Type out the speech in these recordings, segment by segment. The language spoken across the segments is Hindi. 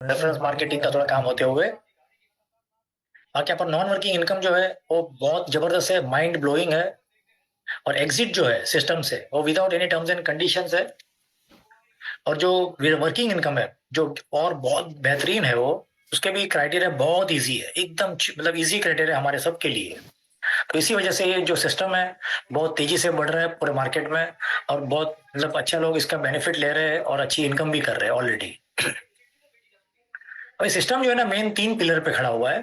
रेफरेंस मार्केटिंग का थोड़ा काम होते हुए बाकी यहाँ पर नॉन वर्किंग इनकम जो है वो बहुत जबरदस्त है, माइंड ब्लोइंग है। और एग्जिट जो है सिस्टम से वो without any terms and conditions है। और जो वर्किंग इनकम है जो और बहुत बेहतरीन है, वो उसके भी क्राइटेरिया बहुत इजी है, एकदम मतलब इजी क्राइटेरिया हमारे सबके लिए। तो इसी वजह से ये जो सिस्टम है बहुत तेजी से बढ़ रहा है पूरे मार्केट में। और बहुत मतलब अच्छा लोग इसका बेनिफिट ले रहे हैं और अच्छी इनकम भी कर रहे हैं ऑलरेडी। और सिस्टम जो है ना मेन 3 पिलर पे खड़ा हुआ है।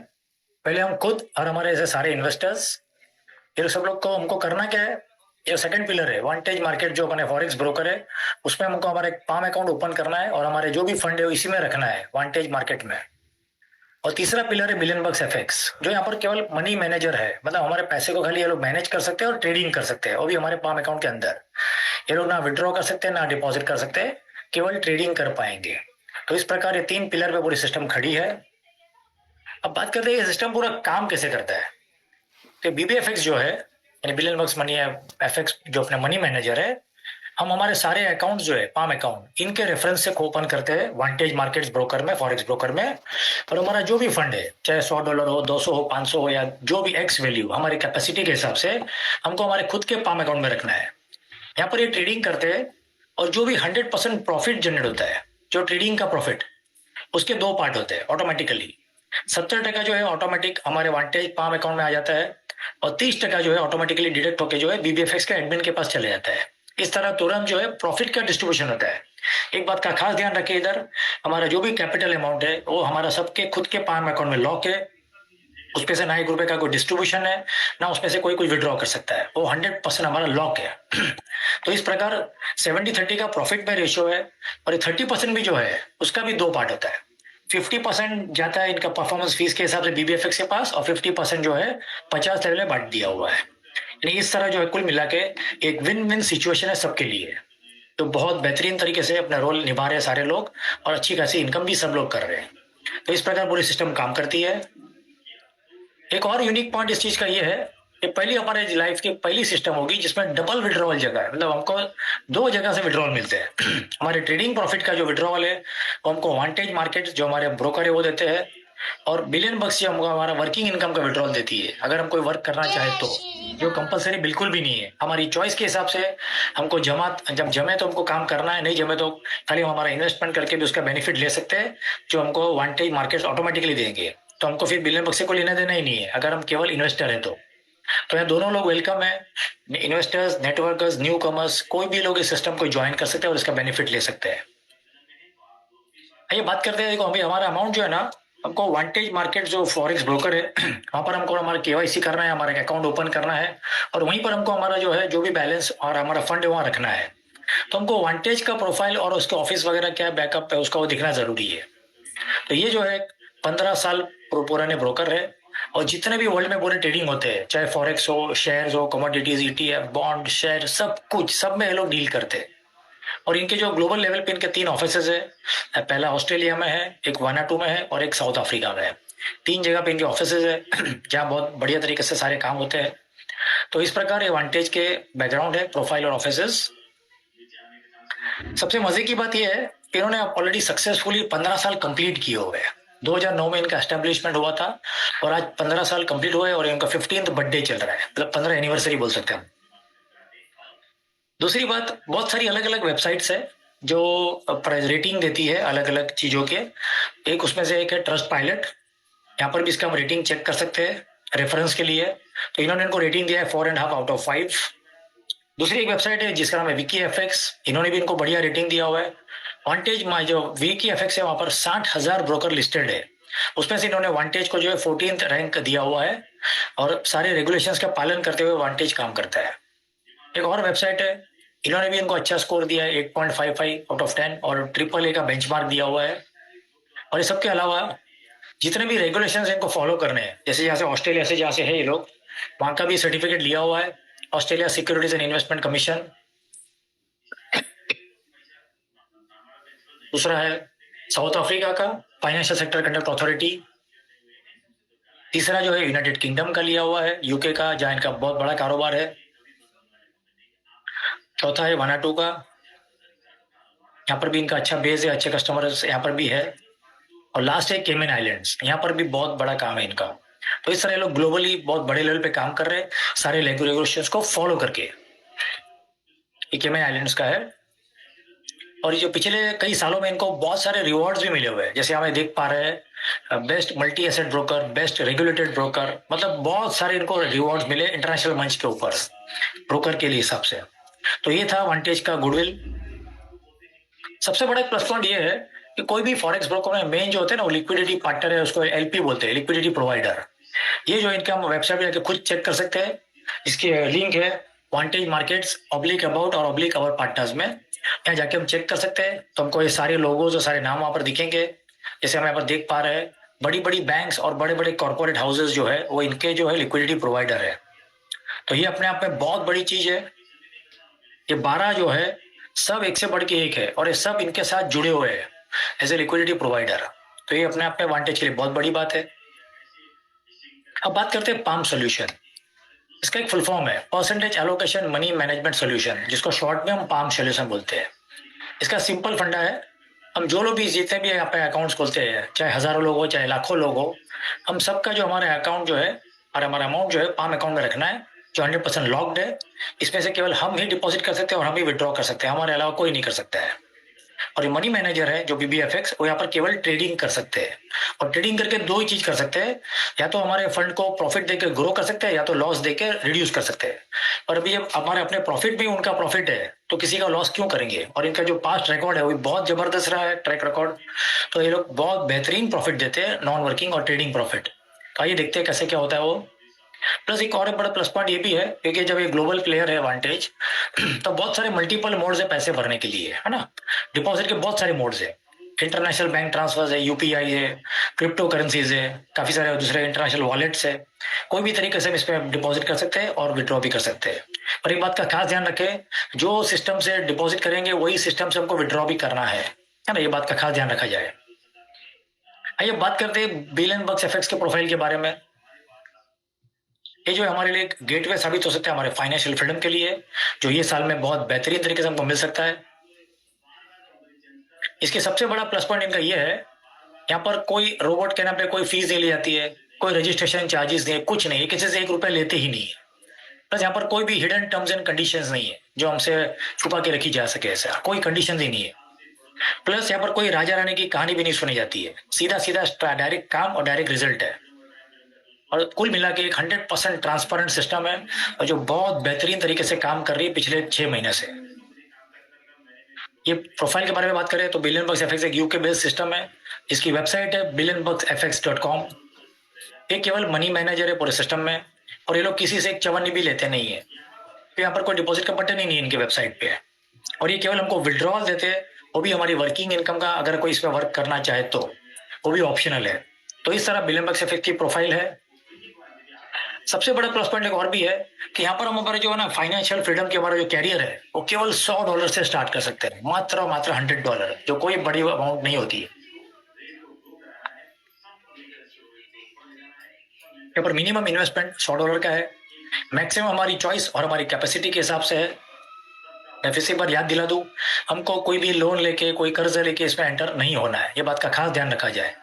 पहले हम खुद और हमारे ऐसे सारे इन्वेस्टर्स, ये सब लोग को हमको करना क्या है। ये सेकंड पिलर है वांटेज मार्केट, जो अपने फॉरेक्स ब्रोकर है, उसमें हमको हमारा एक पाम अकाउंट ओपन करना है और हमारे जो भी फंड है इसी में रखना है वांटेज मार्केट में। और तीसरा पिलर है बिलियन बक्स एफएक्स, जो यहाँ पर केवल मनी मैनेजर है, मतलब हमारे पैसे को खाली ये लोग मैनेज कर सकते हैं और ट्रेडिंग कर सकते हैं, वो भी हमारे पाम अकाउंट के अंदर। ये लोग ना विड्रॉ कर सकते हैं ना डिपॉजिट कर सकते हैं, केवल ट्रेडिंग कर पाएंगे। तो इस प्रकार ये 3 पिलर पे पूरी सिस्टम खड़ी है। अब बात करते हैं ये सिस्टम पूरा काम कैसे करता है। तो बीबीएफएक्स जो है यानी बिलियन बक्स मनी एफएक्स, जो अपने मनी मैनेजर है, हम हमारे सारे अकाउंट जो है पाम अकाउंट इनके रेफरेंस से ओपन करते हैं वांटेज मार्केट्स ब्रोकर में, फॉरेक्स ब्रोकर में। और हमारा जो भी फंड है, चाहे $100 हो, 200 हो, 500 हो, या जो भी एक्स वैल्यू हमारी कैपेसिटी के हिसाब से हमको हमारे खुद के पाम अकाउंट में रखना है। यहाँ पर ये ट्रेडिंग करते हैं और जो भी 100% प्रॉफिट जनरेट होता है, जो ट्रेडिंग का प्रॉफिट, उसके 2 पार्ट होते हैं ऑटोमेटिकली। 70% जो है ऑटोमेटिक हमारे वांटेज पाम अकाउंट में आ जाता है और 30% जो है ऑटोमेटिकली डिडक्ट होकर जो है बीबीएफएक्स के एडमिन के पास चले जाता है। इस तरह तुरंत जो है प्रॉफिट का डिस्ट्रीब्यूशन होता है। एक बात का खास ध्यान रखिए, इधर हमारा जो भी कैपिटल अमाउंट है वो हमारा सबके खुद के पाम अकाउंट में लॉक है। उसमें से ना 1 रुपए का कोई डिस्ट्रीब्यूशन है, ना उसमें से कोई कोई विड्रॉ कर सकता है, वो 100% हमारा लॉक है। तो इस प्रकार 70-30 का प्रॉफिट में रेशियो है। और ये 30% भी जो है उसका भी 2 पार्ट होता है। 50% जाता है इनका परफॉर्मेंस फीस के हिसाब से बीबीएफएक्स के पास, और 50% जो है 50 लेवल में बांट दिया हुआ है। यानी इस तरह जो है कुल मिला के एक विन विन सिचुएशन है सबके लिए। तो बहुत बेहतरीन तरीके से अपना रोल निभा रहे हैं सारे लोग, और अच्छी खासी इनकम भी सब लोग कर रहे हैं। तो इस प्रकार पूरी सिस्टम काम करती है। एक और यूनिक पॉइंट इस चीज का ये है कि पहली हमारे लाइफ की पहली सिस्टम होगी जिसमें डबल विड्रॉवल जगह है, मतलब हमको 2 जगह से विड्रॉवल मिलते हैं। हमारे ट्रेडिंग प्रॉफिट का जो विड्रॉवल है वो हमको वांटेज मार्केट जो हमारे ब्रोकर है वो देते हैं, और बिलियन बक्स जो हमको हमारा वर्किंग इनकम का विड्रॉल देती है अगर हम कोई वर्क करना चाहे तो। जो कंपलसरी बिल्कुल भी नहीं है, हमारी चॉइस के हिसाब से हमको जब जमे तो हमको काम करना है, नहीं जमे तो खाली हम हमारा इन्वेस्टमेंट करके भी उसका बेनिफिट ले सकते हैं, जो हमको वांटेज मार्केट ऑटोमेटिकली देंगे। तो हमको फिर बिलियन बक्स से कोई लेना देना ही नहीं है अगर हम केवल इन्वेस्टर है तो। यहाँ दोनों लोग वेलकम है, इन्वेस्टर्स, नेटवर्कर्स, न्यू कमर्स, कोई भी लोग इस सिस्टम को ज्वाइन कर सकते हैं और इसका बेनिफिट ले सकते हैं। ये बात करते हैं, देखो अभी हमारा अमाउंट जो है ना, हमको वांटेज मार्केट जो फॉरेक्स ब्रोकर है वहां पर हमको हमारा केवाईसी करना है, हमारा अकाउंट ओपन करना है, और वहीं पर हमको हमारा जो है जो भी बैलेंस और हमारा फंड है वहां रखना है। तो हमको वांटेज का प्रोफाइल और उसके ऑफिस वगैरह क्या बैकअप है उसका वो दिखना जरूरी है। तो ये जो है 15 साल पुराने ब्रोकर है, और जितने भी वर्ल्ड में पूरे ट्रेडिंग होते हैं, चाहे फॉरेक्स हो, शेयर्स हो, कमोडिटीज, ईटीएफ, बॉन्ड, शेयर, सब कुछ सब में ये लोग डील करते हैं। और इनके जो ग्लोबल लेवल पे इनके 3 ऑफिसेज है, पहला ऑस्ट्रेलिया में है, एक वानाटू में है, और एक साउथ अफ्रीका में है। 3 जगह पे इनके ऑफिसेज है जहाँ बहुत बढ़िया तरीके से सारे काम होते हैं। तो इस प्रकार एडवांटेज के बैकग्राउंड है, प्रोफाइल और ऑफिसेज। सबसे मजे की बात यह है कि इन्होंने ऑलरेडी सक्सेसफुली 15 साल कंप्लीट किए हुए हैं। 2009 में इनका एस्टेब्लिशमेंट हुआ था और आज 15 साल कंप्लीट हुए और इनका 15th बर्थडे चल रहा है, मतलब 15 एनिवर्सरी बोल सकते हैं हम। दूसरी बात, बहुत सारी अलग अलग वेबसाइट्स है जो रेटिंग देती है अलग अलग चीजों के। एक उसमें से एक है ट्रस्ट पायलट, यहाँ पर भी इसका हम रेटिंग चेक कर सकते हैं रेफरेंस के लिए। तो इन्होंने इनको रेटिंग दिया है 4.5 आउट ऑफ 5। दूसरी एक वेबसाइट है जिसका नाम है विकी एफएक्स, इन्होंने भी इनको बढ़िया रेटिंग दिया हुआ है। वांटेज जो विकी एफएक्स है वहां पर 60,000 ब्रोकर लिस्टेड है, उसमें से इन्होंने वांटेज को जो है 14th रैंक दिया हुआ है, और सारे रेगुलेशंस का पालन करते हुए वांटेज काम करता है। एक और वेबसाइट है, इन्होंने भी इनको अच्छा स्कोर दिया है 8.55 आउट ऑफ 10, और ट्रिपल ए का बेंचमार्क दिया हुआ है। और ये सबके अलावा जितने भी रेगुलेशंस इनको फॉलो करने हैं, जैसे यहाँ से ऑस्ट्रेलिया से जहाँ से है ये लोग, वहां का भी सर्टिफिकेट लिया हुआ है, Australia securities and investment commission. दूसरा है साउथ अफ्रीका का फाइनेंशियल सेक्टर कंडक्ट अथॉरिटी। तीसरा जो है यूनाइटेड किंगडम का लिया हुआ है, यूके का, जहाँ इनका बहुत बड़ा कारोबार है। चौथा है वानाटू का, यहाँ पर भी इनका अच्छा बेस है, अच्छे कस्टमर्स यहाँ पर भी है। और लास्ट है केमन आइलैंड्स, यहाँ पर भी बहुत बड़ा काम है इनका। तो इस तरह ये लोग ग्लोबली बहुत बड़े लेवल पे काम कर रहे हैं सारे रेगुलेशंस को फॉलो करके। ये केमन आइलैंड्स का है और ये जो पिछले कई सालों में इनको बहुत सारे रिवॉर्ड्स भी मिले हुए हैं, जैसे हमें देख पा रहे हैं best multi asset broker, best regulated broker, मतलब बहुत सारे इनको रिवॉर्ड्स मिले इंटरनेशनल मंच के ऊपर ब्रोकर के लिए हिसाब से। तो ये था वांटेज का गुडविल। सबसे बड़ा प्लस पॉइंट ये है कि कोई भी फॉरेक्स ब्रोकर में मेन जो होते हैं ना वो लिक्विडिटी पार्टनर है, उसको एलपी बोलते हैं, लिक्विडिटी प्रोवाइडर। ये जो इनका हम वेबसाइट पे जाके खुद चेक कर सकते हैं, इसकी लिंक है वांटेज मार्केट्स ऑब्लिक अबाउट और ऑब्लिक अवर पार्टनर्स में, यहाँ जाके हम चेक कर सकते हैं। तो हमको ये सारे लोगों जो सारे नाम वहां पर दिखेंगे, जैसे हम यहाँ पर देख पा रहे हैं बड़ी बड़ी बैंक्स और बड़े बड़े कॉर्पोरेट हाउसेज जो है वो इनके जो है लिक्विडिटी प्रोवाइडर है। तो ये अपने आप में बहुत बड़ी चीज है। ये 12 जो है सब एक से बढ़ के एक है और ये सब इनके साथ जुड़े हुए हैं एज ए लिक्विडिटी प्रोवाइडर। तो ये अपने आप में वांटेज के लिए बहुत बड़ी बात है। अब बात करते हैं पाम सोल्यूशन। इसका एक फुल फॉर्म है percentage allocation money management solution, जिसको शॉर्ट में हम पाम सोल्यूशन बोलते हैं। इसका सिंपल फंडा है, हम जो लोग भी जितने भी यहाँ पे अकाउंट्स खोलते हैं, चाहे हजारों लोग हो चाहे लाखों लोग हो, हम सबका जो हमारा अकाउंट जो है और हमारा अमाउंट जो है पाम अकाउंट में रखना है जो 100% लॉक्ड है। इसमें से केवल हम ही डिपॉजिट कर सकते हैं और हम ही विड्रॉ कर सकते हैं, हमारे अलावा कोई नहीं कर सकता है। और ये मनी मैनेजर है जो BBFX, वो यहाँ पर केवल ट्रेडिंग कर सकते हैं और ट्रेडिंग करके दो ही चीज कर सकते हैं, या तो हमारे फंड को प्रॉफिट देकर ग्रो कर सकते हैं या तो लॉस देकर रिड्यूस कर सकते हैं। और अभी जब हमारे अपने प्रॉफिट में उनका प्रॉफिट है तो किसी का लॉस क्यों करेंगे। और इनका जो पास्ट रिकॉर्ड है वो बहुत जबरदस्त रहा है, ट्रैक रिकॉर्ड। तो ये लोग बहुत बेहतरीन प्रॉफिट देते हैं, नॉन वर्किंग और ट्रेडिंग प्रॉफिट। तो आइए देखते हैं कैसे क्या होता है वो। प्लस एक और बड़ा प्लस पॉइंट ये भी है क्योंकि जब ये ग्लोबल प्लेयर है वांटेज, तो बहुत सारे मल्टीपल मोड्स है पैसे भरने के लिए, है ना। डिपॉजिट के बहुत सारे मोड्स है, इंटरनेशनल बैंक ट्रांसफर है, UPI है, क्रिप्टो करेंसीज है, काफी सारे दूसरे इंटरनेशनल वॉलेट्स है। कोई भी तरीके से हम इस पे डिपॉजिट कर सकते हैं और विड्रॉ भी कर सकते हैं। पर एक बात का खास ध्यान रखें, जो सिस्टम से डिपॉजिट करेंगे वही सिस्टम से हमको विड्रॉ भी करना है ना, ये बात का खास ध्यान रखा जाए। आइए बात करते हैं बिलियन बक्स एफएक्स के प्रोफाइल के बारे में। ये जो हमारे लिए गेटवे साबित हो सकता है हमारे फाइनेंशियल फ्रीडम के लिए, जो ये साल में बहुत बेहतरीन तरीके से हमको मिल सकता है। इसके सबसे बड़ा प्लस पॉइंट इनका ये है, यहाँ पर कोई रोबोट के नाम पे कोई फीस नहीं ली जाती है, कोई रजिस्ट्रेशन चार्जेस नहीं है, कुछ नहीं है, किसी से 1 रुपया लेते ही नहीं है। प्लस यहाँ पर कोई भी हिडन टर्म्स एंड कंडीशंस नहीं है जो हमसे छुपा के रखी जा सके, ऐसा कोई कंडीशन ही नहीं है। प्लस यहाँ पर कोई राजा रानी की कहानी भी नहीं सुनी जाती है, सीधा सीधा डायरेक्ट काम और डायरेक्ट रिजल्ट है। और कुल मिला के एक 100% ट्रांसपेरेंट सिस्टम है और जो बहुत बेहतरीन तरीके से काम कर रही है पिछले 6 महीने से। ये प्रोफाइल के बारे में बात करें तो बिलियन बक्स एफएक्स एक यूके बेस्ड सिस्टम है, इसकी वेबसाइट है billionbucksfx.com। ये केवल मनी मैनेजर है पूरे सिस्टम में और ये लोग किसी से एक चवन्नी भी लेते नहीं है, तो यहाँ पर कोई डिपॉजिट का बटन ही नहीं है इनके वेबसाइट पे। और ये केवल हमको विड्रॉल देते हैं, वो भी हमारी वर्किंग इनकम का, अगर कोई इसमें वर्क करना चाहे तो वो भी ऑप्शनल है। तो इस तरह बिलियन बक्स एफएक्स की प्रोफाइल है। सबसे बड़ा प्लस पॉइंट एक और भी है कि यहाँ पर हम हमारे जो है ना फाइनेंशियल फ्रीडम के हमारा जो कैरियर है वो केवल $100 से स्टार्ट कर सकते हैं, मात्र और मात्र $100, जो कोई बड़ी अमाउंट नहीं होती है। यहाँ पर मिनिमम इन्वेस्टमेंट $100 का है, मैक्सिमम हमारी चॉइस और हमारी कैपेसिटी के हिसाब से है। मैं फिर से एक बार याद दिला दूं, हमको कोई भी लोन लेके कोई कर्ज लेके इसमें एंटर नहीं होना है, ये बात का खास ध्यान रखा जाए।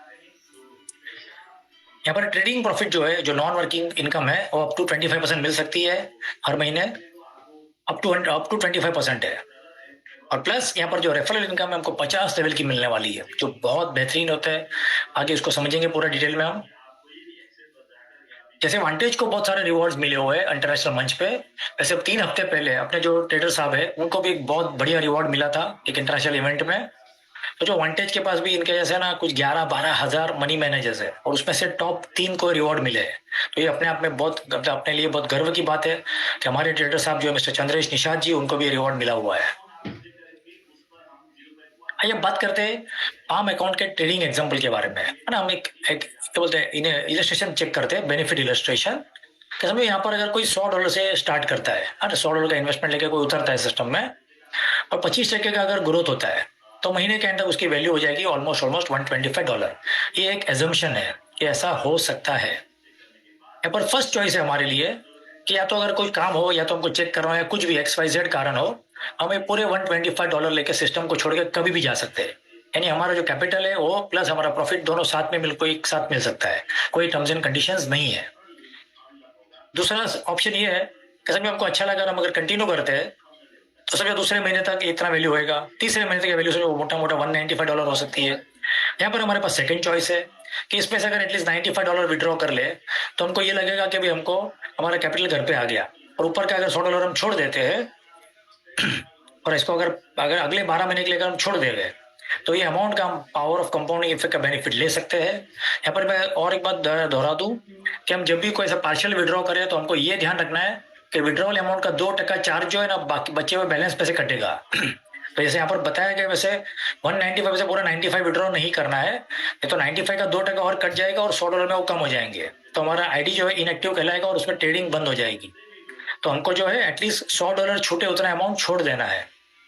यहाँ पर ट्रेडिंग प्रॉफिट जो है, जो नॉन वर्किंग इनकम है, वो अप टू 25% मिल सकती है हर महीने, अप टू 25% है। और प्लस यहाँ पर जो रेफरल इनकम है हमको 50 लेवल की मिलने वाली है, जो बहुत बेहतरीन होता है। आगे इसको समझेंगे पूरा डिटेल में हम। जैसे वांटेज को बहुत सारे रिवॉर्ड्स मिले हुए हैं इंटरनेशनल मंच पे, वैसे 3 हफ्ते पहले अपने जो ट्रेडर साहब है उनको भी एक बहुत बढ़िया रिवॉर्ड मिला था एक इंटरनेशनल इवेंट में। तो जो वांटेज के पास भी इनके जैसे ना कुछ 11-12 हजार मनी मैनेजर्स है और उसमें से टॉप 3 को रिवॉर्ड मिले हैं। तो ये अपने आप में बहुत, अपने लिए बहुत गर्व की बात है कि हमारे ट्रेडर साहब जो है मिस्टर चंद्रेश निषाद जी, उनको भी रिवॉर्ड मिला हुआ है। आइए बात करते हैं पाम अकाउंट के ट्रेडिंग एग्जाम्पल के बारे में, है ना। हम एक क्या बोलते हैं, इन्हें इलस्ट्रेशन चेक करते हैं, बेनिफिट इलस्ट्रेशन। कि समझो यहाँ पर अगर कोई $100 से स्टार्ट करता है, $100 का इन्वेस्टमेंट लेके कोई उतरता है सिस्टम में और 25% का अगर ग्रोथ होता है तो महीने के अंदर उसकी वैल्यू हो जाएगी ऑलमोस्ट $125। ये एक एजम्पशन है कि ऐसा हो सकता है। यहाँ पर फर्स्ट चॉइस है हमारे लिए कि या तो अगर कोई काम हो या तो हमको चेक करना है, कुछ भी XYZ कारण हो, हमें पूरे $125 लेके सिस्टम को छोड़ के कभी भी जा सकते हैं। यानी हमारा जो कैपिटल है वो प्लस हमारा प्रॉफिट दोनों साथ में एक साथ मिल सकता है, कोई टर्म्स एंड कंडीशंस नहीं है। दूसरा ऑप्शन ये है कि समझो हमको अच्छा लगा, हम अगर कंटिन्यू करते हैं तो समझो दूसरे महीने तक इतना वैल्यू होएगा, तीसरे महीने तक वैल्यू समझो मोटा मोटा $195 हो सकती है। यहाँ पर हमारे पास सेकंड चॉइस है कि इसमें से अगर एटलीस्ट $95 विड्रॉ कर ले तो हमको ये लगेगा कि भाई हमको हमारा कैपिटल घर पे आ गया, और ऊपर का अगर $100 हम छोड़ देते हैं और इसको अगर अगर अगले 12 महीने के लिए अगर हम छोड़ देंगे तो ये अमाउंट का हम पावर ऑफ कंपाउंडिंग इफेक्ट का बेनिफिट ले सकते हैं। यहाँ पर मैं और एक बात दोहरा दूं कि हम जब भी कोई ऐसा पार्शियल विड्रॉ करें तो हमको ये ध्यान रखना है कि विड्रॉल अमाउंट का 2% चार्ज जो है ना बाकी बचे हुए बैलेंस पे से कटेगा। तो जैसे यहाँ पर बताया गया वैसे 195 से पूरा 95 विड्रॉ नहीं करना है, ये तो 95 का 2% और कट जाएगा और $100 में वो कम हो जाएंगे, तो हमारा आईडी जो है इनएक्टिव कहलाएगा और उसमें ट्रेडिंग बंद हो जाएगी। तो हमको जो है एटलीस्ट $100 छूटे उतना अमाउंट छोड़ देना है,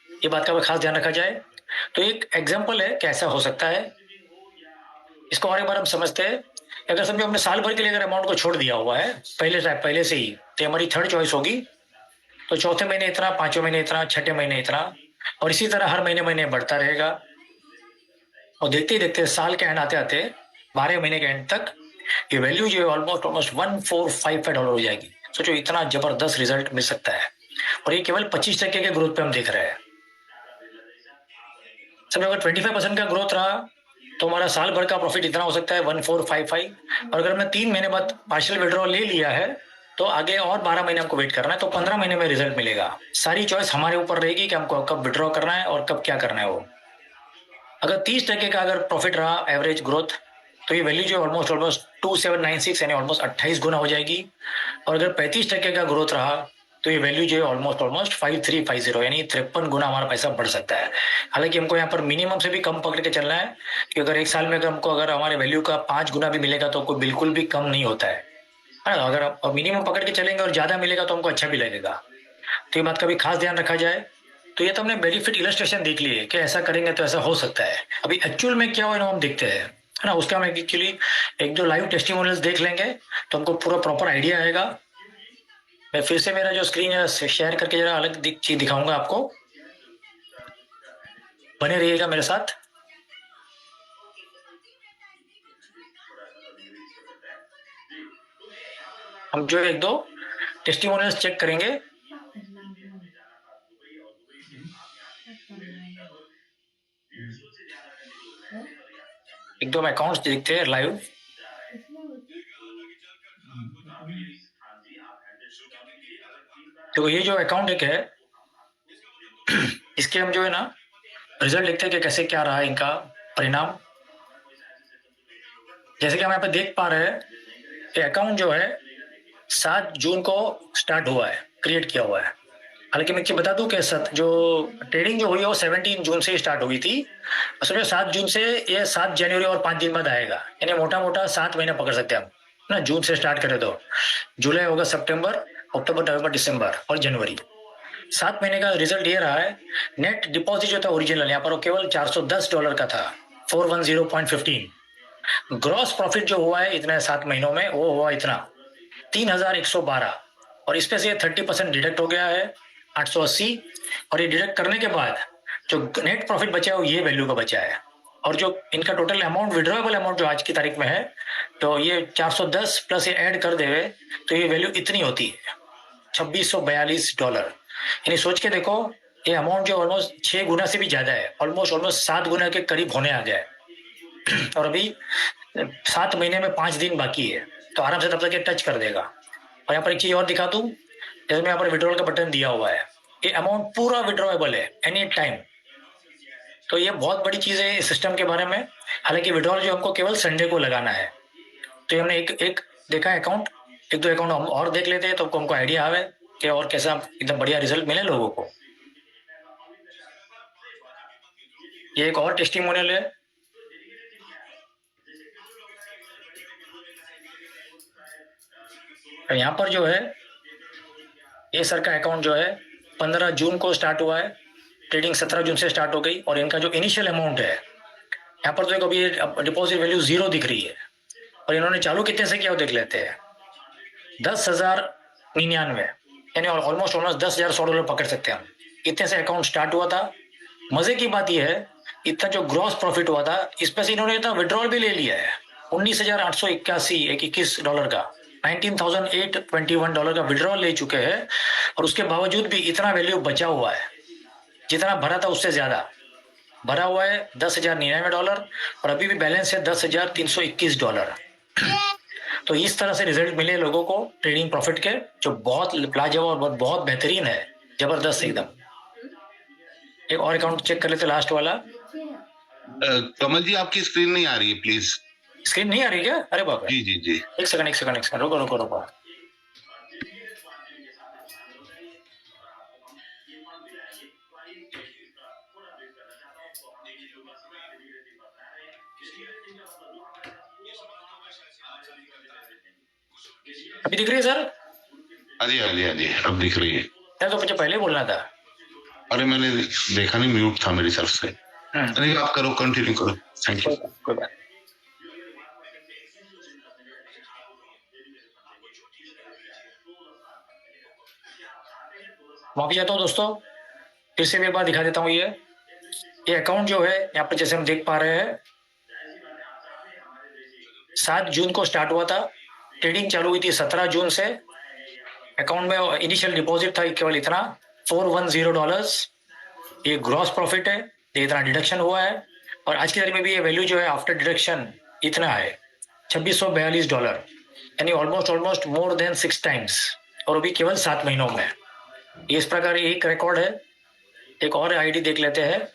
ये बात का खास ध्यान रखा जाए। तो एक एग्जाम्पल है कैसा हो सकता है, इसको और एक बार हम समझते हैं। अगर समझो हमने साल भर के लिए अगर अमाउंट को छोड़ दिया हुआ है पहले से ही, तो हमारी थर्ड चॉइस होगी तो चौथे महीने इतना, पांचवें महीने इतना, छठे महीने इतना, और इसी तरह हर महीने महीने बढ़ता रहेगा। और देखते ही देखते साल के एंड आते आते 12 महीने के एंड तक ये वैल्यू जो है ऑलमोस्ट $1455 हो जाएगी। सोचो इतना जबरदस्त रिजल्ट मिल सकता है, और ये केवल 25% के ग्रोथ पे हम देख रहे हैं। समझो अगर 25% का ग्रोथ रहा तो हमारा साल भर का प्रॉफिट इतना हो सकता है 1455, और अगर हमने 3 महीने बाद पार्शियल विड्रॉ ले लिया है तो आगे और 12 महीने हमको वेट करना है, तो 15 महीने में रिजल्ट मिलेगा। सारी चॉइस हमारे ऊपर रहेगी कि हमको कब विड्रॉ करना है और कब क्या करना है। वो अगर 30% का अगर प्रॉफिट रहा एवरेज ग्रोथ तो ये वैल्यू जो ऑलमोस्ट 2796 यानी ऑलमोस्ट 28 गुना हो जाएगी, और अगर 35% का ग्रोथ रहा तो ये वैल्यू जो है ऑलमोस्ट 5350 यानी 53 गुना हमारा पैसा बढ़ सकता है। हालांकि हमको यहाँ पर मिनिमम से भी कम पकड़ के चलना है कि अगर एक साल में अगर हमको अगर हमारे वैल्यू का 5 गुना भी मिलेगा तो कोई बिल्कुल भी कम नहीं होता है ना। अगर आप मिनिमम पकड़ के चलेंगे और ज्यादा मिलेगा तो हमको अच्छा भी लगेगा, तो ये बात का भी खास ध्यान रखा जाए। तो ये तो हमने बेनिफिट इलस्ट्रेशन देख ली है कि ऐसा करेंगे तो ऐसा हो सकता है। अभी एक्चुअल में क्या हो ना हम देखते हैं, है ना, उसका हम एक्चुअली एक दो लाइव टेस्टिमोनियल्स देख लेंगे तो हमको पूरा प्रॉपर आइडिया आएगा। मैं फिर से मेरा जो स्क्रीन है शेयर करके जरा अलग चीज दिखाऊंगा आपको, बने रहिएगा मेरे साथ। हम जो एक दो टेस्टिमोनियल्स चेक करेंगे। एक दो अकाउंट्स देखते हैं लाइव। तो ये जो अकाउंट एक है इसके हम जो है ना रिजल्ट देखते हैं कि कैसे क्या रहा इनका परिणाम। जैसे कि हम यहाँ पे देख पा रहे हैं ये अकाउंट जो है 7 जून को स्टार्ट हुआ है, क्रिएट किया हुआ है। हालांकि मैं बता दूं कि जो ट्रेडिंग जो हुई है वो 17 जून से स्टार्ट हुई थी, असल में 7 जून से ये 7 जनवरी और 5 दिन बाद आएगा, यानी मोटा मोटा 7 महीने पकड़ सकते हैं हम ना। जून से स्टार्ट करें तो जुलाई होगा, सितंबर, अक्टूबर, नवंबर, दिसंबर और जनवरी, 7 महीने का रिजल्ट ये रहा है। नेट डिपॉजिट जो था ओरिजिनल यहाँ पर वो केवल $410 का था, 410.15। ग्रॉस प्रॉफिट जो हुआ है इतने 7 महीनों में वो हुआ इतना 3112, और इसमें से 30% डिडक्ट हो गया है 880, और ये डिडक्ट करने के बाद जो नेट प्रॉफिट बचा है वो ये वैल्यू का बचा है। और जो इनका टोटल अमाउंट विड्रॉएबल अमाउंट जो आज की तारीख में है तो ये 410 प्लस ये ऐड कर देवे तो ये वैल्यू इतनी होती है $2642। यानी सोच के देखो ये अमाउंट जो ऑलमोस्ट 6 गुना से भी ज्यादा है, ऑलमोस्ट 7 गुना के करीब होने आ गया है। और अभी 7 महीने में 5 दिन बाकी है, तो आराम से तब तक ये टच कर देगा। और यहाँ पर एक चीज और दिखा दूं, जैसे मैं यहाँ पर विड्रॉल का बटन दिया हुआ है, ये अमाउंट पूरा विड्रॉएबल है एनी टाइम। तो ये बहुत बड़ी चीज है इस सिस्टम के बारे में। हालांकि विड्रॉल जो हमको केवल संडे को लगाना है, तो हमने एक देखा है अकाउंट, एक दो अकाउंट हम और देख लेते हैं तो हमको आइडिया आवे कि और कैसा एकदम बढ़िया रिजल्ट मिले लोगों को। ये एक और टेस्टिमोनियल है। तो यहाँ पर जो है ये सर का अकाउंट जो है 15 जून को स्टार्ट हुआ है, ट्रेडिंग 17 जून से स्टार्ट हो गई, और इनका जो इनिशियल अमाउंट है यहाँ पर तो अभी डिपॉजिट वैल्यू 0 दिख रही है, और इन्होंने चालू कितने से किया वो देख लेते हैं, 10,099, यानी ऑलमोस्ट $10,100 पकड़ सकते हैं हम। इतने से अकाउंट स्टार्ट हुआ था। मजे की बात यह है इतना जो ग्रॉस प्रॉफिट हुआ था इसमें से इन्होंने इतना विड्रॉल भी ले लिया है, $19,881 का, $19,821 का विड्रॉल ले चुके हैं, और उसके बावजूद भी इतना वैल्यू बचा हुआ है, जितना भरा था उससे ज्यादा भरा हुआ है, $10,099, और अभी भी बैलेंस है $10,321। तो इस तरह से रिजल्ट मिले लोगों को ट्रेडिंग प्रॉफिट के, जो बहुत लाजवाब और बहुत बेहतरीन है, जबरदस्त एकदम। एक और अकाउंट चेक कर लेते, लास्ट वाला। कमल जी आपकी स्क्रीन नहीं आ रही है, प्लीज। स्क्रीन नहीं आ रही क्या? अरे बाप रे। जी जी जी, एक सेकंड रुको। अभी दिख रही है सर? हाँ जी हाँ जी हाँ जी, अब दिख रही है। यार तो मुझे पहले बोलना था। अरे मैंने देखा नहीं, म्यूट था मेरी तरफ से। नहीं, आप करो, कंटिन्यू करो, थैंक यू। कोई बात। वापस जाता हूँ दोस्तों, फिर से भी एक बार दिखा देता हूँ। ये अकाउंट जो है यहाँ पर जैसे हम देख पा रहे हैं, 7 जून को स्टार्ट हुआ था, ट्रेडिंग चालू हुई थी 17 जून से। अकाउंट में इनिशियल डिपॉजिट था केवल इतना $410। ये ग्रॉस प्रॉफिट है, ये इतना डिडक्शन हुआ है, और आज की तारीख में भी ये वैल्यू जो है आफ्टर डिडक्शन इतना है $2642, यानी ऑलमोस्ट मोर देन 6 टाइम्स, और अभी केवल 7 महीनों में। ये इस प्रकार एक रिकॉर्ड है। एक और आईडी देख लेते हैं।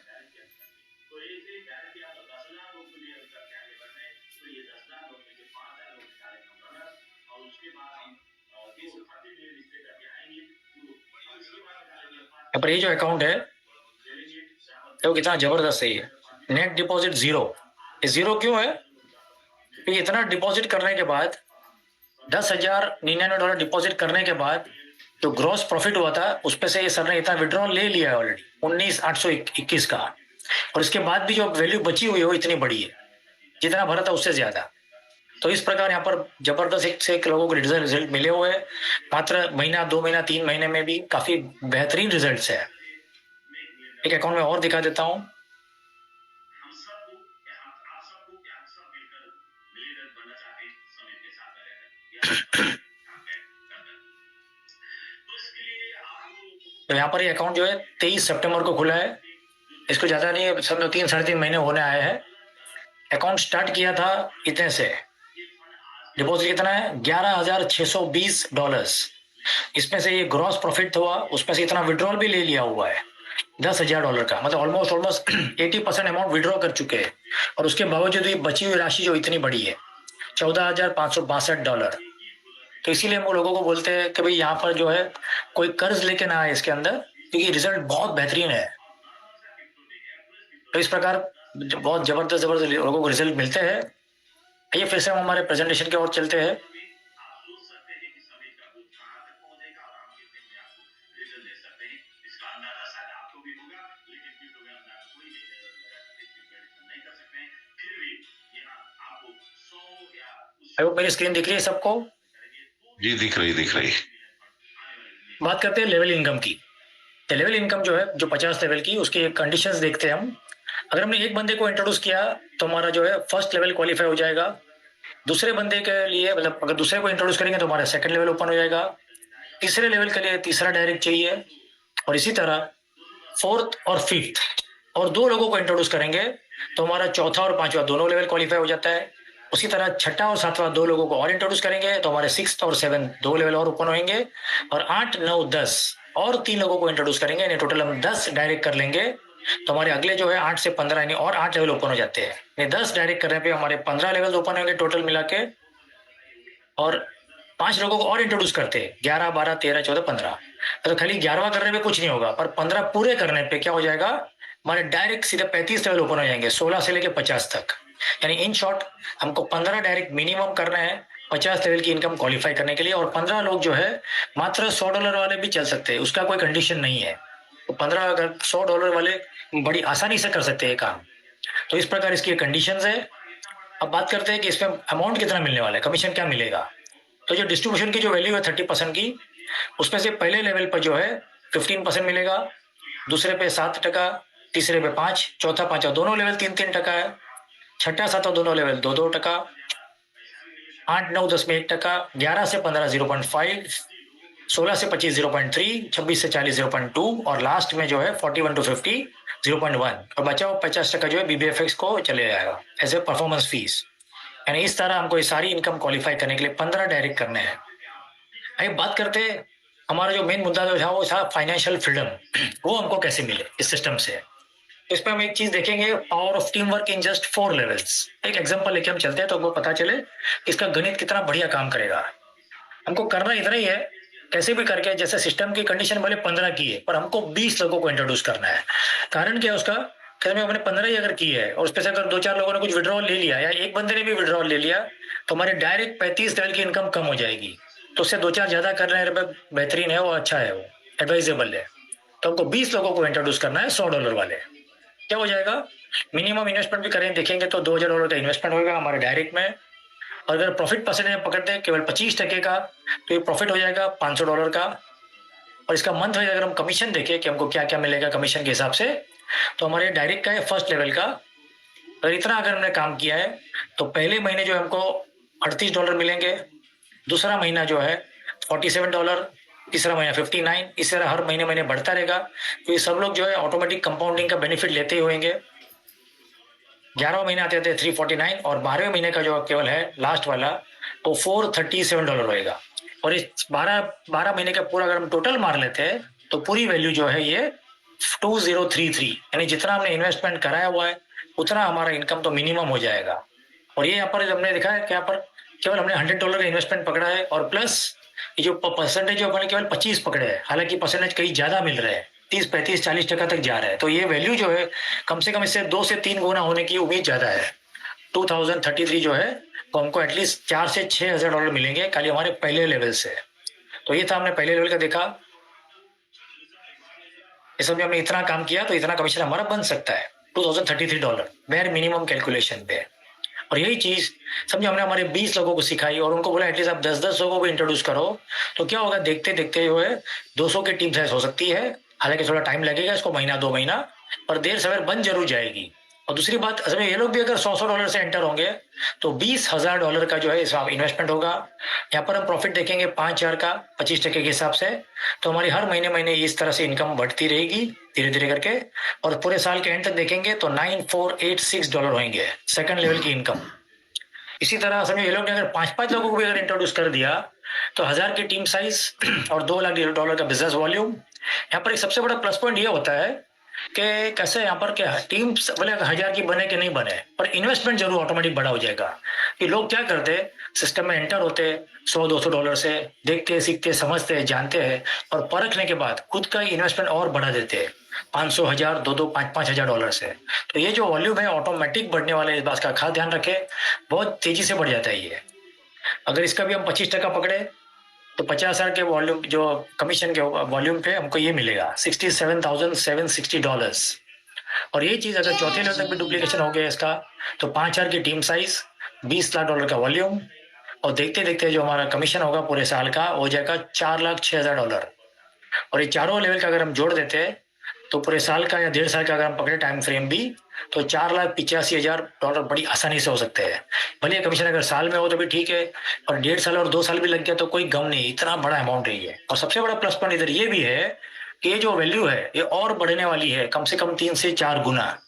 पर ये जो अकाउंट है तो कितना जबरदस्त है। ये नेट डिपॉजिट जीरो। ये जीरो क्यों है? तो इतना डिपॉजिट करने के बाद, $10,099 डिपॉजिट करने के बाद जो ग्रॉस प्रॉफिट हुआ था उस पे से ये सर ने इतना विड्रॉल ले लिया है ऑलरेडी, 19,821 का, और इसके बाद भी जो वैल्यू बची हुई है वो इतनी बड़ी है, जितना भरा था उससे ज्यादा। तो इस प्रकार यहाँ पर जबरदस्त एक से एक लोगों को रिजल्ट मिले हुए, मात्र महीना, 2 महीना, 3 महीने में भी काफी बेहतरीन रिजल्ट्स है। एक अकाउंट में और दिखा देता हूँ। तो यहाँ पर ये अकाउंट जो है 23 सितंबर को खुला है। इसको ज्यादा नहीं है, समझो 3 साढ़े 3 महीने होने आए हैं। अकाउंट स्टार्ट किया था इतने से, डिपॉजिट कितना है $11,620। इसमें से ये ग्रॉस प्रॉफिट हुआ, उसमें से इतना विड्रॉल भी ले लिया हुआ है $10,000 का, मतलब ऑलमोस्ट 80% अमाउंट विड्रॉ कर चुके हैं, और उसके बावजूद ये बची हुई राशि जो इतनी बड़ी है $14,562। तो इसीलिए हम लोगों को बोलते हैं कि भाई यहाँ पर जो है कोई कर्ज लेके ना आए इसके अंदर, क्योंकि रिजल्ट बहुत बेहतरीन है। तो इस प्रकार बहुत जबरदस्त लोगों को रिजल्ट मिलते हैं। आइए फिर से हम हमारे प्रेजेंटेशन की ओर चलते हैं। मेरी स्क्रीन दिख रही है सबको? जी दिख रही। बात करते हैं लेवल इनकम की। तो लेवल इनकम जो है, जो 50 लेवल की, उसके कंडीशंस देखते हैं हम। अगर हमने एक बंदे को इंट्रोड्यूस किया तो हमारा जो है फर्स्ट लेवल क्वालिफाई हो जाएगा। दूसरे बंदे के लिए, मतलब अगर दूसरे को इंट्रोड्यूस करेंगे तो हमारा सेकंड लेवल ओपन हो जाएगा। तीसरे लेवल के लिए तीसरा डायरेक्ट चाहिए, और इसी तरह फोर्थ और फिफ्थ, और 2 लोगों को इंट्रोड्यूस करेंगे तो हमारा चौथा और पांचवा दोनों लेवल क्वालिफाई हो जाता है। उसी तरह छठा और सातवां 2 लोगों को और इंट्रोड्यूस करेंगे तो हमारे 6th और 7th 2 लेवल और ओपन होंगे, और 8, 9, 10 और 3 लोगों को इंट्रोड्यूस करेंगे, यानी टोटल हम 10 डायरेक्ट कर लेंगे तो हमारे अगले जो है 8 से 15 यानी और 8 लेवल ओपन हो जाते हैं। यानी 10 डायरेक्ट करने पे हमारे 15 लेवल ओपन होंगे टोटल मिला के, और 5 लोगों को और इंट्रोड्यूस करते हैं, 11, 12, 13, 14, 15। तो खाली 11वां करने पे कुछ नहीं होगा, पर 15 पूरे करने पे क्या हो जाएगा, हमारे डायरेक्ट सीधे 35 लेवल ओपन हो जाएंगे, 16 से लेके 50 तक। यानी इन शॉर्ट हमको 15 डायरेक्ट मिनिमम करना है 50 लेवल की इनकम क्वालिफाई करने के लिए, और 15 लोग जो है मात्र $100 वाले भी चल सकते हैं, उसका कोई कंडीशन नहीं है। तो 15 अगर $100 वाले बड़ी आसानी से कर सकते हैं काम। तो इस प्रकार इसकी कंडीशंस है। अब बात करते हैं कि इसमें अमाउंट कितना मिलने वाला है, कमीशन क्या मिलेगा। तो जो डिस्ट्रीब्यूशन की जो वैल्यू है 30% की, उसमें से पहले लेवल पर जो है 15% मिलेगा, दूसरे पे 7%, तीसरे पे 5, चौथा 5, दोनों लेवल 3-3% है, छठा सातवा दोनों लेवल 2-2%, 8, 9, 10 में 1%, 11 से 15 0.5, 16 से 25 0.3, 26 से 40 0.2 और लास्ट में जो है 41 to 50 0.1 और बचा हुआ 50% जो है BBFX को चले जाएगा एज ए परफॉर्मेंस फीस। यानी इस तरह हमको ये सारी इनकम क्वालिफाई करने के लिए 15 डायरेक्ट करने हैं। अब बात करते हैं हमारा जो मेन मुद्दा जो था वो था फाइनेंशियल फ्रीडम, वो हमको कैसे मिले इस सिस्टम से। इस पर हम एक चीज देखेंगे, power of team work in just 4 levels. एक एग्जांपल लेके हम चलते हैं तो हमको पता चले इसका गणित कितना बढ़िया काम करेगा। हमको करना इतना ही है, कैसे भी करके, जैसे सिस्टम की कंडीशन भले 15 की है पर हमको 20 लोगों को इंट्रोड्यूस करना है। कारण क्या है उसका, कहने में हमने 15 ही अगर की है और उसपे से अगर 2-4 लोगों ने कुछ विड्रॉल ले लिया या एक बंदे ने भी विड्रॉल ले लिया तो हमारे डायरेक्ट 35 लेवल की इनकम कम हो जाएगी। तो उससे 2-4 ज्यादा कर रहे हैं, बेहतरीन है, वो अच्छा है, वो एडवाइजेबल है। तो हमको 20 लोगों को इंट्रोड्यूस करना है $100 वाले। क्या हो जाएगा, मिनिमम इन्वेस्टमेंट भी करें देखेंगे तो $2000 का इन्वेस्टमेंट होगा हमारे डायरेक्ट में। और अगर प्रॉफिट परसेंटेज पकड़ते हैं केवल 25% का तो ये प्रॉफिट हो जाएगा $500 का। और इसका मंथ वाइज अगर हम कमीशन देखें कि हमको क्या क्या मिलेगा कमीशन के हिसाब से, तो हमारे डायरेक्ट का है फर्स्ट लेवल का, अगर इतना अगर हमने काम किया है तो पहले महीने जो हमको $38 मिलेंगे, दूसरा महीना जो है $47, तीसरा महीना 59, इस तरह हर महीने महीने बढ़ता रहेगा। तो ये सब लोग जो है ऑटोमेटिक कंपाउंडिंग का बेनिफिट लेते ही होंगे। 11वां महीना आते थे 349 और 12वें महीने का जो केवल है लास्ट वाला तो $437 होएगा। और इस 12 महीने का पूरा अगर हम टोटल मार लेते हैं तो पूरी वैल्यू जो है ये 2033, यानी जितना हमने इन्वेस्टमेंट कराया हुआ है उतना हमारा इनकम तो मिनिमम हो जाएगा। और ये यहाँ पर हमने देखा है क्या पर केवल हमने $100 का इन्वेस्टमेंट पकड़ा है और प्लस ये जो परसेंटेज जो अपने केवल 25 पकड़े हैं, हालांकि परसेंटेज कहीं ज्यादा मिल रहे हैं, 30, 35, 40% तक जा रहा है। तो ये वैल्यू जो है कम से कम इससे 2 से 3 गुना होने की उम्मीद ज्यादा है। 2033 जो है तो हमको एटलीस्ट $4,000 से $6,000 मिलेंगे खाली हमारे पहले लेवल से। तो ये था हमने पहले लेवल का देखा, इस समय हमने इतना काम किया तो इतना कमीशन हमारा बन सकता है $2033 वेर मिनिमम कैलकुलेशन पे। और यही चीज समझो हमने हमारे 20 लोगों को सिखाई और उनको बोला एटलीस्ट आप 10-10 लोगों को इंट्रोड्यूस करो, तो क्या होगा देखते देखते जो है 200 की टीम साइज हो सकती है। हालांकि थोड़ा टाइम लगेगा इसको, महीना 2 महीना, पर देर सवेर बन जरूर जाएगी। और दूसरी बात असल में ये लोग भी अगर $100 से एंटर होंगे तो $20,000 का जो है इन्वेस्टमेंट होगा। यहाँ पर हम प्रॉफिट देखेंगे 5,000 का 25% के हिसाब से, तो हमारी हर महीने महीने इस तरह से इनकम बढ़ती रहेगी धीरे धीरे करके। और पूरे साल के एंड तक देखेंगे तो $9,486 होंगे सेकंड लेवल की इनकम। इसी तरह समझो ये लोग ने अगर 5-5 लोगों को भी अगर इंट्रोड्यूस कर दिया तो 1000 की टीम साइज और $2 लाख का बिजनेस वॉल्यूम। यहाँ पर एक सबसे बड़ा प्लस पॉइंट ये होता है कि कैसे यहाँ पर क्या टीम भले 1000 की बने कि नहीं बने पर इन्वेस्टमेंट जरूर ऑटोमेटिक बड़ा हो जाएगा। कि लोग क्या करते सिस्टम में एंटर होते $100-200 से देखते सीखते समझते जानते हैं और परखने के बाद खुद का इन्वेस्टमेंट और बढ़ा देते हैं 500, 1000, 2-2, 5-5 हजार डॉलर से। तो ये जो वॉल्यूम है ऑटोमेटिक बढ़ने वाले, इस बात का खास ध्यान रखें, बहुत तेजी से बढ़ जाता है ये। अगर इसका भी हम 25% पकड़े तो 50,000 के वॉल्यूम जो कमीशन के वॉल्यूम पे हमको ये मिलेगा $67,760। और ये चीज अगर चौथे लेवल तक भी डुप्लीकेशन हो गया इसका तो 5,000 की टीम साइज, $20 लाख का वॉल्यूम और देखते देखते जो हमारा कमीशन होगा पूरे साल का हो जाएगा $4,06,000। और ये चारों लेवल का अगर हम जोड़ देते हैं तो पूरे साल का या 1.5 साल का अगर हम पकड़े टाइम फ्रेम भी तो $4,85,000 बड़ी आसानी से हो सकते हैं। भले कमीशन अगर साल में हो तो भी ठीक है, और 1.5 साल और 2 साल भी लग गया तो कोई गम नहीं, इतना बड़ा अमाउंट है ये। और सबसे बड़ा प्लस पॉइंट इधर ये भी है कि ये जो वैल्यू है ये और बढ़ने वाली है कम से कम 3 से 4 गुना।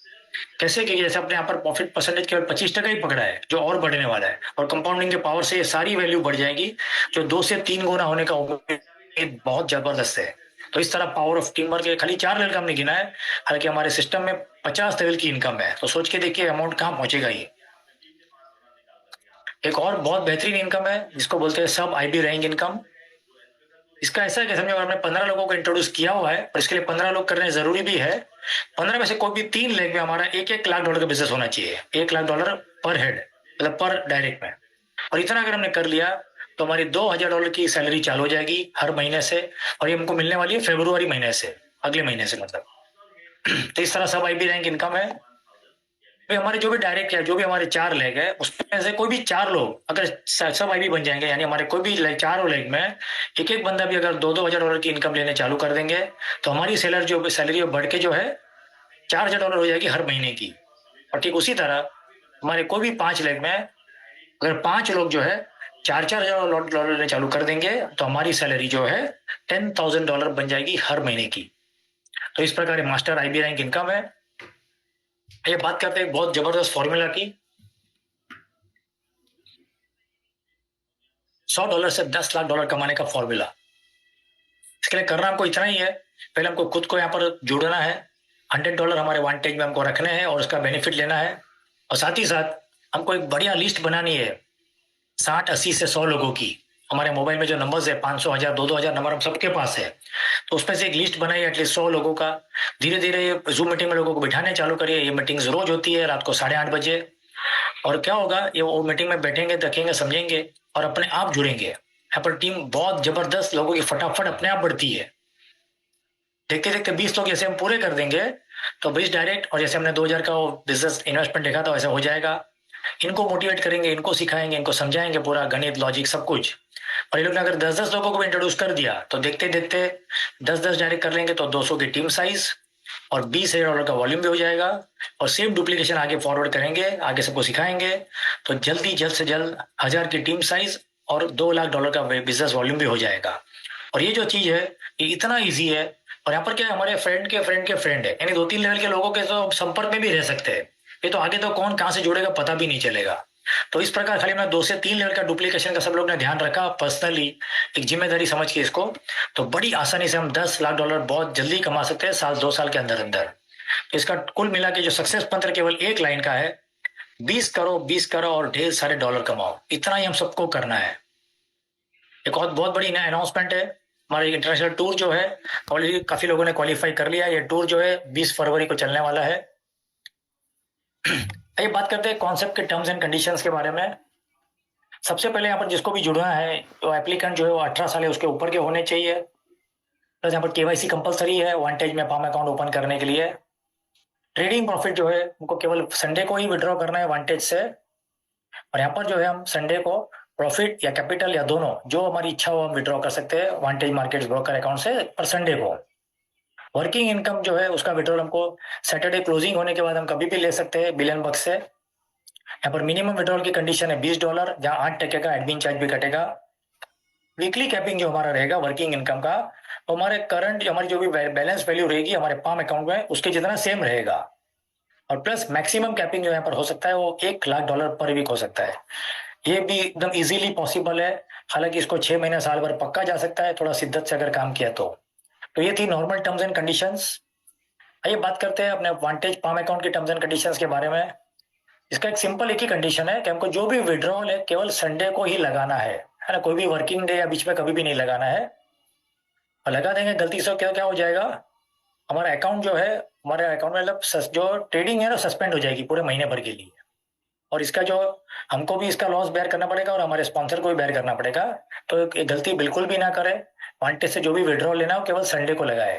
कैसे कि जैसे अपने यहाँ पर प्रॉफिट परसेंटेज केवल 25% ही पकड़ा है जो और बढ़ने वाला है, और कंपाउंडिंग के पावर से ये सारी वैल्यू बढ़ जाएगी जो 2 से 3 गुना होने का उम्मीद बहुत जबरदस्त है। तो इस तरह पावर ऑफ टीम वर्क खाली 4 लेवल का हमने गिना है, हालांकि हमारे सिस्टम में 50 लेवल की इनकम है। तो सोच के देखिए अमाउंट कहाँ पहुंचेगा ये। एक और बहुत बेहतरीन इनकम है जिसको बोलते हैं सब IB रैंक इनकम। इसका ऐसा है कि समझो हमने 15 लोगों को इंट्रोड्यूस किया हुआ है और इसके लिए 15 लोग करने जरूरी भी है। 15 में से कोई भी 3 लेग में हमारा $1-1 लाख का बिजनेस होना चाहिए, $1 लाख पर हेड, मतलब पर डायरेक्ट में। और इतना अगर हमने कर लिया तो हमारी $2,000 की सैलरी चालू हो जाएगी हर महीने से, और ये हमको मिलने वाली है फरवरी महीने से, अगले महीने से मतलब। तो इस तरह सब IB रैंक इनकम है। तो हमारे जो भी डायरेक्ट है, जो भी हमारे 4 लेग है उसमें से कोई भी 4 लोग अगर सब IB बन जाएंगे, यानी हमारे कोई भी 4 लेग में एक बंदा भी अगर $2-2 हजार की इनकम लेने चालू कर देंगे तो हमारी सैलरी जो बढ़ के जो है $4,000 हो जाएगी हर महीने की। और ठीक उसी तरह हमारे कोई भी 5 लेग में अगर 5 लोग जो है $4,000 लेने चालू कर देंगे तो हमारी सैलरी जो है $10,000 बन जाएगी हर महीने की। तो इस प्रकार मास्टर IB रैंक इनकम है। ये बात करते हैं बहुत जबरदस्त फॉर्मूला की। $100 से $10 लाख कमाने का फॉर्मूला। इसके लिए करना हमको इतना ही है, पहले हमको खुद को यहाँ पर जोड़ना है, $100 हमारे वांटेज में हमको रखने हैं और उसका बेनिफिट लेना है। और साथ ही साथ हमको एक बढ़िया लिस्ट बनानी है 60, 80 से 100 लोगों की। हमारे मोबाइल में जो नंबर्स है 500, 1000, 2-2000 नंबर हम सबके पास है, तो उसमें से एक लिस्ट बनाइए एटलीस्ट 100 लोगों का। धीरे धीरे जूम मीटिंग में लोगों को बिठाने चालू करिए। ये मीटिंग्स रोज होती है रात को 8:30 बजे। और क्या होगा, ये वो मीटिंग में बैठेंगे, देखेंगे, समझेंगे और अपने आप जुड़ेंगे। यहाँ पर टीम बहुत जबरदस्त, लोगों की फटाफट अपने आप बढ़ती है। देखते देखते 20 लोग जैसे हम पूरे कर देंगे तो 20 डायरेक्ट, और जैसे हमने 2000 का वो बिजनेस इन्वेस्टमेंट देखा था वैसे हो जाएगा। इनको मोटिवेट करेंगे, इनको सिखाएंगे, इनको समझाएंगे पूरा गणित, लॉजिक, सब कुछ। और ये लोग ने अगर 10-10 लोगों को इंट्रोड्यूस कर दिया तो देखते देखते 10-10 डायरेक्ट कर लेंगे तो 200 की टीम साइज और $20,000 का वॉल्यूम भी हो जाएगा। और सेम डुप्लीकेशन आगे फॉरवर्ड करेंगे, आगे सबको सिखाएंगे तो जल्द से जल्द 1000 की टीम साइज और $2 लाख का बिजनेस वॉल्यूम भी हो जाएगा। और ये जो चीज है ये इतना ईजी है। और यहाँ पर क्या है, हमारे फ्रेंड के फ्रेंड के फ्रेंड है, यानी 2-3 लेवल के लोगों के तो संपर्क में भी रह सकते हैं। ये तो आगे तो कौन कहाँ से जुड़ेगा पता भी नहीं चलेगा। तो इस प्रकार खाली हमने 2 से 3 लेवल का डुप्लीकेशन का सब लोग ने ध्यान रखा, पर्सनली एक जिम्मेदारी समझ के इसको, तो बड़ी आसानी से हम $10 लाख बहुत जल्दी कमा सकते हैं 2 साल के अंदर अंदर। तो इसका कुल मिला के जो सक्सेस मंत्र केवल एक लाइन का है, 20 करो 20 करो और ढेर सारे डॉलर कमाओ। इतना ही हम सबको करना है। एक और बहुत बड़ी अनाउंसमेंट है, हमारा इंटरनेशनल टूर जो है ऑलरेडी काफी लोगों ने क्वालिफाई कर लिया। ये टूर जो है 20 फरवरी को चलने वाला है। आइए बात करते हैं कॉन्सेप्ट के टर्म्स एंड कंडीशंस के बारे में। सबसे पहले यहाँ पर जिसको भी जुड़ना है तो एप्लीकेंट जो है वो 18 साल है उसके ऊपर के होने चाहिए। प्लस यहाँ पर KYC कंपलसरी है वांटेज में पाम अकाउंट ओपन करने के लिए। ट्रेडिंग प्रॉफिट जो है उनको केवल संडे को ही विड्रॉ करना है वांटेज से। और यहाँ पर जो है हम संडे को प्रॉफिट या कैपिटल या दोनों जो हमारी इच्छा हो हम विड्रॉ कर सकते हैं वांटेज मार्केट्स ब्रोकर अकाउंट से पर संडे को। वर्किंग इनकम जो है उसका विड्रॉल हमको सैटरडे क्लोजिंग होने के बाद हम कभी भी ले सकते हैं बिलियन बक्स से। यहाँ पर मिनिमम विड्रॉल की कंडीशन है $20, जहां 8% का एडमिन चार्ज भी कटेगा। वीकली कैपिंग जो हमारा रहेगा वर्किंग इनकम का, तो हमारे करंट हमारी जो भी बैलेंस वैल्यू रहेगी हमारे पाम अकाउंट में उसके जितना सेम रहेगा। और प्लस मैक्सिमम कैपिंग जो यहाँ पर हो सकता है वो $1 लाख पर वीक हो सकता है। ये भी एकदम इजीली पॉसिबल है। हालांकि इसको 6 महीने साल भर पक्का जा सकता है थोड़ा शिद्दत से अगर काम किया तो ये थी नॉर्मल टर्म्स एंड कंडीशंस। आइए बात करते हैं अपने वांटेज पाम अकाउंट के टर्म्स एंड कंडीशंस के बारे में। इसका एक सिंपल एक ही कंडीशन है कि हमको जो भी विड्रॉल है केवल संडे को ही लगाना है ना, कोई भी वर्किंग डे या बीच में कभी भी नहीं लगाना है। और लगा देंगे गलती से क्या क्या हो जाएगा, हमारा अकाउंट जो है हमारे अकाउंट में मतलब जो ट्रेडिंग है ना सस्पेंड हो जाएगी पूरे महीने भर के लिए। और इसका जो हमको भी इसका लॉस बेयर करना पड़ेगा और हमारे स्पॉन्सर को भी बेयर करना पड़ेगा। तो एक गलती बिल्कुल भी ना करे, वांटेज से जो भी विड्रॉल लेना हो केवल संडे को लगाए।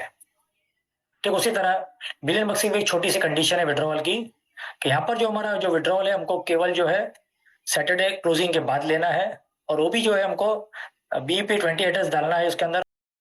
ठीक उसी तरह बिलियन बक्स की भी एक छोटी सी कंडीशन है विड्रॉल की कि यहाँ पर जो हमारा जो विड्रॉल है हमको केवल जो है सैटरडे क्लोजिंग के बाद लेना है। और वो भी जो है हमको BEP 20 एड्रेस डालना है उसके अंदर